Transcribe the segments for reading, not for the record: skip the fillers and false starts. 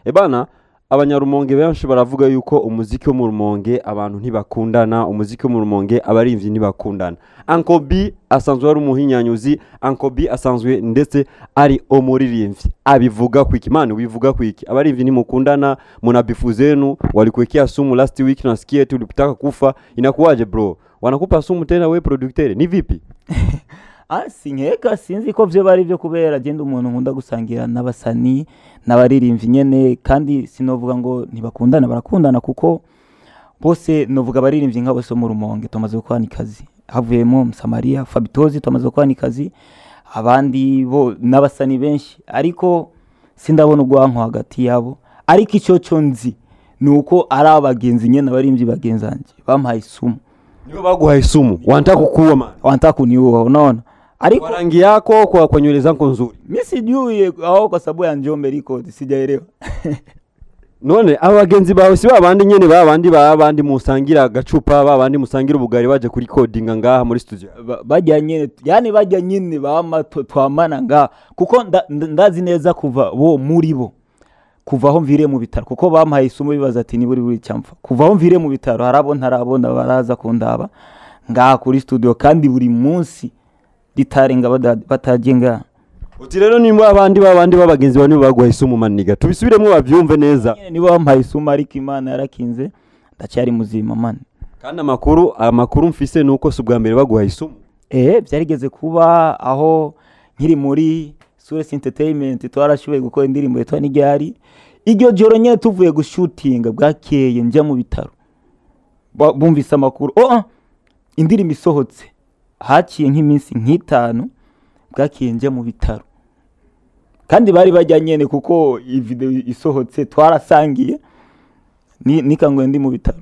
Ebana abanyarumonge benshi baravuga yuko umuziki wo mu Rumonge abantu ntibakundana, umuziki wo mu Rumonge abarimvyi ntibakundana. Uncle B asanzwe ari umuhinyanyuzi, Uncle B asanzwe ndetse ari umuririmbyi. Abivuga kwiki mani, wivuga kwiki abarimvyi ntimukundana, munabifuzenu walikuwekea sumu last week nasikia eti ulipotaka kufa, inakuwaje bro? Wanakupa sumu tena we producteur, ni vipi? Sinkeka sinzi ko byo bari byo kubera genda umuntu nkunda gusangira n'abasani n'abaririmvyi nyene, kandi sinovuga ngo ntibakundana, barakundana kuko bose novuga abaririmvyi nka bose mu Rumonge tumaze gukwana ikazi, havuyemo Msamaria Fabitozi tumaze gukwana ikazi, abandi bo n'abasani benshi, ariko sindabona ugwanko hagati yabo. Ariko icyo cyo nzi nuko ari abagenzi nyene abarimvyi bagenzanje bampaye isumu. Niyo baguhaye isumu wantaka kukuwa man, wantaka kuniua, unaona. Ariko rangi yako kwa nywele zako nzuri. Mimi sijui au kwa sababu ya Njombe record sijaelewa. None abagenzi bawe si babandi nyene babandi musangira gacupa, babandi musangira ubugari baje kuri codinga ngaha muri studio. Bajya nyene, yani bajya nyene bama twamana ngaha kuko ndazi neza kuva bo muri bo. Kuva aho mvire mu bitaro kuko bampaye isumu bibaza ati ni buri cyamfa. Kuva aho mvire mu bitaro harabo ntarabona baraza kundaba ngaha kuri studio, kandi buri munsi ditarenga batagenga. Uti rero nimba abandi babagenzi bane baguha isumu maniga tubisubiremo bavyumve neza. Nibo bampaye isumu ariko Imana yarakinze ndacyari muzima man. Kandi amakuru mfise nuko subwa mbere baguha isumu. Byarigeze kuba aho nkiri muri Sule S Entertainment twarashoboye gukora indirimbo yitwa Nigari. Iryo joro nyene tuvuye gushootinga bwakeye njya mu bitaro. Bumvise amakuru. Indirimbo isohotse. Haciye nk'iminsi nk'itanu bwakeye njya mu bitaro. Kandi bari bajya nyene kuko iyi video isohotse twarasangiye nikango ndi mu bitaro.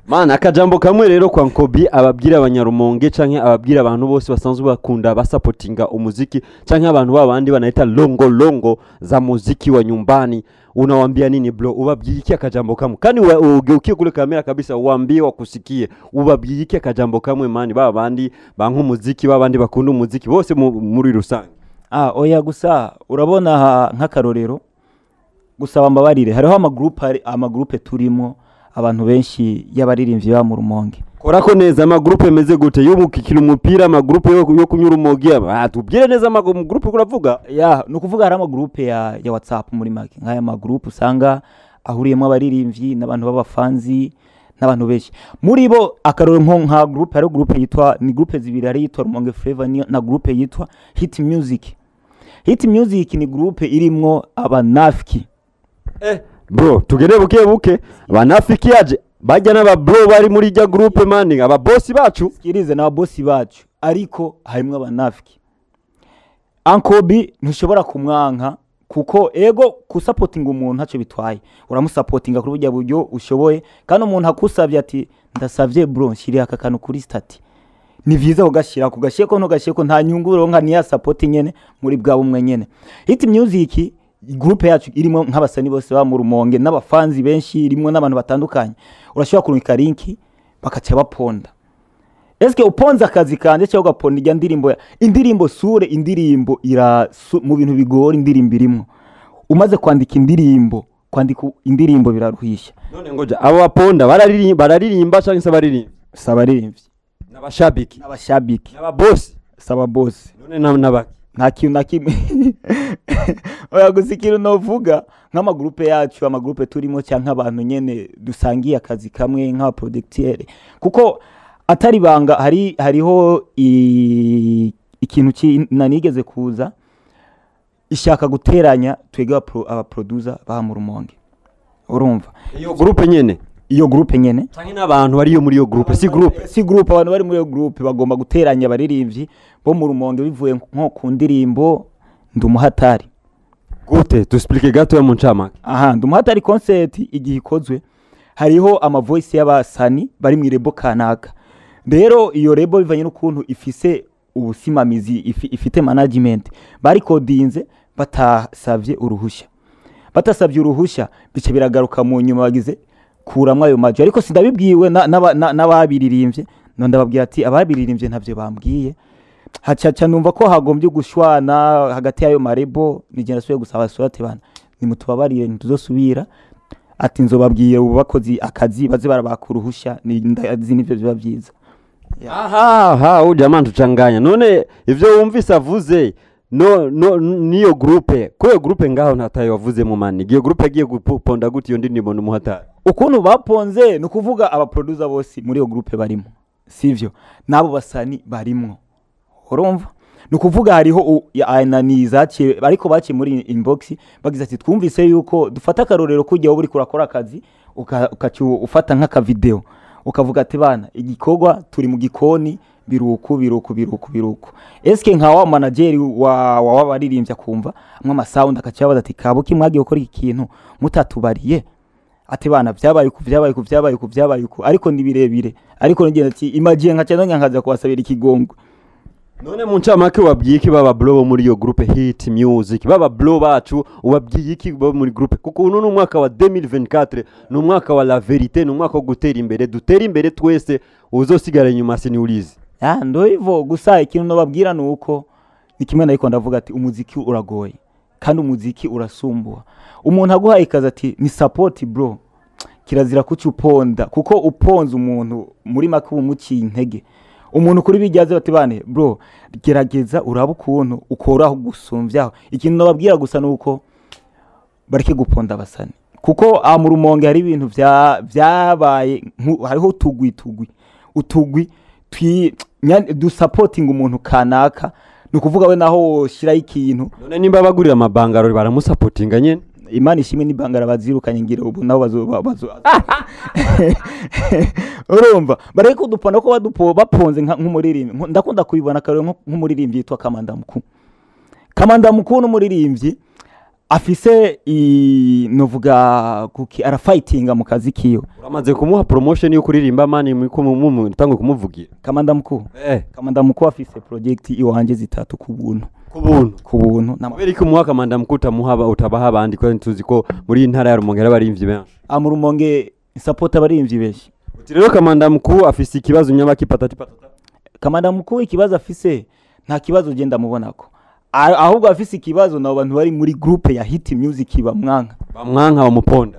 Mana akajambo kamwe rero kwa Nkobi ababwira abanyarumonge canke ababwira abantu bose basanzwe bakunda basupportinga umuziki canke abantu babandi banaita longo za muziki wa nyumbani, unawaambia nini bro? Ubabwira iki akajambo kamwe? Kandi ugiye kule kamera kabisa uambie wakusikie. Ubabwira iki akajambo kamwe mani babandi banku muziki, babandi bakunda umuziki bose muri rusange? Oya gusa urabona nk'akarorero gusa bambabarire hariho amagroupe turimo abantu benshi y'abaririmbyi ba mu Rumonge. Korako neza amagroupe meze gute y'umukikira umupira, amagroupe yo kunyura umugi tubwire neza amagroupe kuravuga? Nukuvuga hari amagroupe ya WhatsApp muri make, nk'aya magroupe usanga ahuriyemo abaririmbyi n'abantu b'abafanzi n'abantu benshi. Muri bo akaroro nka groupe, hari groupe yitwa ni groupe zibiri, hari yitwa Rumonge Flavor na groupe yitwa Hit Music. Hit Music ni groupe irimwo abanafiki. Bro tugere buke banafiki yaje bajya n'aba bro bari muri jya groupe mani aba boss bacu skirize na boss bacu, ariko harimwe abanafiki. Uncle B ntushobora kumwanka kuko ego kusupportinga umuntu ntacyo bitwaye, uramusupportinga kuri burya buryo ushoboye, kandi umuntu akusavye ati ndasavye bro nshiri aka kantu kuri stati, ni vyiza ugashira kugasheko no gasheko nta nyungu uronka niya support nyene muri bwa bumwe nyene. Hit Music groupe yacu irimo nk'abasani bose ba mu Rumonge n'abafanzi benshi, irimo n'abantu batandukanye. Urashobora kurunka linki bakaca baponda. Eske uponza akazi kanje cyo gaponda ijya indirimbo Sule indirimbo mu bintu bigora indirimbo irimo. Umaze kwandika indirimbo biraruhisha. None ngoja abo baponda bararirimba cyangwa se baririmbyi n'abashabiki n'ababoss saba boss. None n'abaki nta kintu na kimwe. Oya gusikira novuga nk'amagroupe yacu, amagroupe turimo cyangwa abantu nyene dusangiye akazi kamwe nka producteur, kuko atari banga hariho ikintu nanigeze kuza ishaka guteranya twega aba producer ba mu Rumonge. Urumva iyo groupe nyene cyangwa n'abantu bari yo muri iyo groupe si groupe abantu bari muri iyo groupe bagomba guteranya abaririmbyi bo mu Rumonge bivuye nko ku ndirimbo ndumuhatari. Gute tusplike gato ya muncamake. Ndumuhatari concert igihe ikozwe hariho ama voice y'abasani bari mu rebo kanaka. Rero iyo rebo bivanye n'ukuntu ifise ubusimamizi ifite management bari codinze batasavye uruhushya bice biragaruka mu nyuma bagize kuramwa ayo majo, ariko sindabibwiwe n'ababiririmbye no ndababwira ati ababiririmbye ntavyo bambwiye. Hacaca numva ko hagombye gushwana hagati yayo marebo nigenda suye gusaba surate bana nimutubabarire ntituzosubira ati nzobabwiye ubu bakozi akazi baze barabakuruhusha ndazi nivyo biba byiza. aha ujamani tuchanganya none ivyo wumvise avuze niyo groupe ko groupe ngaho ntataye wavuze mu mani giye groupe agiye guponda guti yo ndinimo n'umuhatari ukuntu baponze no kuvuga aba producer bose muri iyo groupe barimo sivyo nabo basani barimo urumva no kuvuga hariho ananizace ariko baci muri inbox bagize ati twumvise yuko dufata karorero kujya wo buri kurakora akazi ufata nk'aka video ukavuga ati bana igikorwa turi mu gikoni biruku eske nka wa manager wa baririmbya kumva amwe amasound akacabaza ati kabuki mwagiye gukora ikintu mutatubariye ati bana byabaye ku ariko ni birebire ariko ngenda ati imagine nka cyane nyankaza kubasabira ikigongo. None mu ncamake wabwiye iki baba bro muri iyo groupe hit music baba bro bacu ubabwiye iki muri groupe kuko uno no mwaka wa 2024 no mwaka wa la vérité no mwaka wo gutera imbere twese uzosigara inyuma siniulize ndo hivyo gusa ikintu nababwira nuko nikimwe nayiko ndavuga ati umuziki uragoye kandi umuziki urasumbwa umuntu aguhaye ikaza ati ni support bro kirazira kucuponda kuko uponza umuntu muri make umuci intege umuntu kuri bijyaze bati bane bro gerageza uraba ukuntu ukoraho gusumvyaho ikintu nababwira gusa nuko bareke guponda basani kuko mu rumonge hari ibintu byabaye hariho utugwi du supporting umuntu kanaka nukuvuga we naho shira ikintu none nimba bagurira amabangaro baramusupportinga nyene Imana ishimwe n'ibangara bazirukanye ngira ubu nabo bazo urumva bareke kudupana ko baponze nk'umuririmbyi ndakunda kubibona kare nk'umuririmbyi yitwa Kamanda mukuru n'umuririmbyi afise novuga kuki arafightinga mu kazi kiyo uramaze kumuha promotion yo kuririmba mani mu tangwe kumuvugira Kamanda mukuru afise project iwanje zitatu ku buntu nabere ko muha Kamanda mukuru tamuhaba utabaha abandi ko tuzi ko muri intara ya Rumonge abarimvyi benshi mu Rumonge support abarimvyi benshi uti rero Kamanda mukuru afise ikibazo nyabaki patata Kamanda mukuru ikibazo afise nta kibazo genda mubonako ahubwo afise ikibazo nabo bantu bari muri groupe ya hit music bamwanka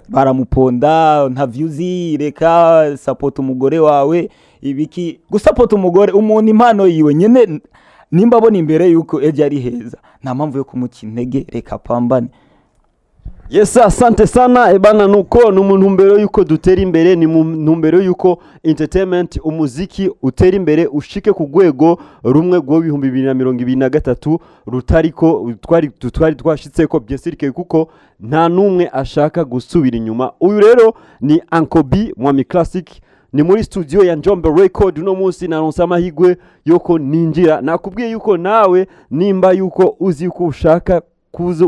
baramuponda nta views reka support umugore wawe ibiki gusupport umugore umuntu impano yiwe nyene nimba abona imbere yuko eje ari heza nta mpamvu yo kumuca intege reka pambane. Yes, asante sana ebana nuko numuntu mbere yuko dutera imbere ni ntumbero yuko entertainment umuziki utera imbere ushike ku gwego rumwe gwo 2023 rutariko twari twashitse ko byesirike kuko nta numwe ashaka gusubira inyuma. Uyu rero ni Ankobi Mwami Classic ni muri studio ya Njombe Record uno munsi naronsa amahigwe yuko ninjira nakubwiye yuko nawe nimba yuko uzi yuko ushaka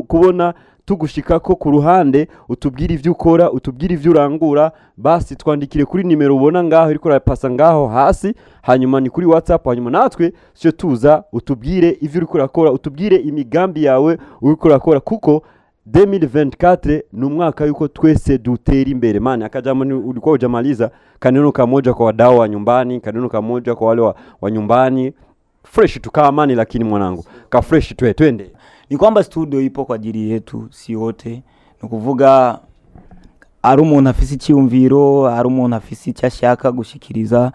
kubona tugushikako ku ruhande utubwira ivyo ukora utubwira ivyo urangura basi twandikire kuri nimero ubona ngaho iriko rapasa ngaho hasi hanyuma ni kuri WhatsApp hanyuma natwe cyo tuza utubwire ivyo uriko urakora utubwire imigambi yawe uriko urakora kuko 2024 ni umwaka yuko twese dutera imbere maana akajama ulikuwa hujamaliza kaneno kamoja kwa wadau wa nyumbani kaneno kamoja kwa wale wa nyumbani fresh tukamani lakini mwanangu ka fresh twende ni kwamba studio ipo kwa ajili yetu si wote nukuvuga ari umuntu afise icyumviro ari umuntu afise cyashaka gushikiriza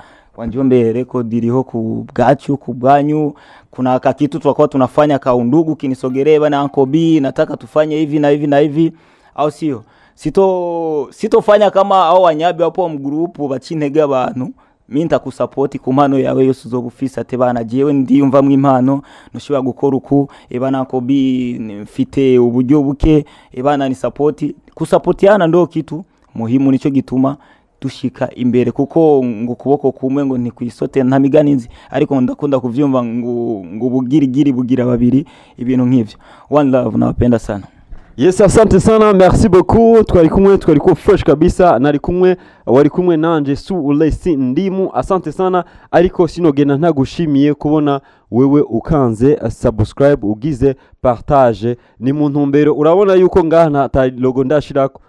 Njombe Record iriho ku bwacu ku bwanyu kuna kakitu tutakuwa tunafanya ka undugu kinisogelee bana Ankobi nataka tufanye hivi na hivi na hivi au sio sitofanya kama au wanyabi hapo mu group bacintege abantu mimi ntakusupport ku mpano yawe yose uzobufisa ate bana jewe ndiyumva mu impano nushobora gukora uku ebana Ankobi mfite uburyo buke ebana ni support yana ndo kitu muhimu nico gituma dushika imbere kuko ngo kuboko kumwe ngo ni kwisote nta miganinzi ariko ndakunda kuvyumva ngo bugirigiri bugira babiri ibintu nk'ivyo. One love nawapenda sana. Yes, asante sana, merci beaucoup. Twari kumwe fresh kabisa, wari kumwe nanje Sule S Ndimu. Asante sana, ariko sinogenda ntagushimiye kubona wewe ukanze subscribe ugize partage ni mu ntumbero urabona yuko ngaha nta logo ndashirako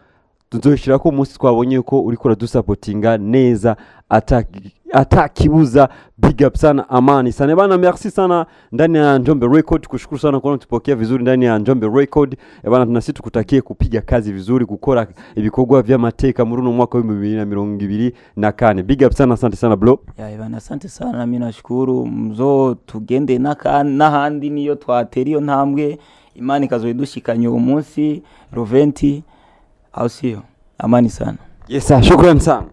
tuzoshira ko umunsi twabonye ko uri kora dusapotinga neza atakibuza. Big up sana, amani sana bana, merci sana ndani ya Njombe Record. Kushukuru sana kwa kutupokea vizuri ndani ya Njombe Record bana, tunasi tukutakie kupiga kazi vizuri, gukora ibikorwa vya mateka muri no mwaka wa 2024. Big up sana, asante sana bro. Ya bana, asante sana, mimi nashukuru. Mzo tugende n'ahandi niyo twatera iyo ntambwe, Imana ikazoyidushikanya uwo munsi Roventi au sio? Amani sana. Yes sir, shukrani sana.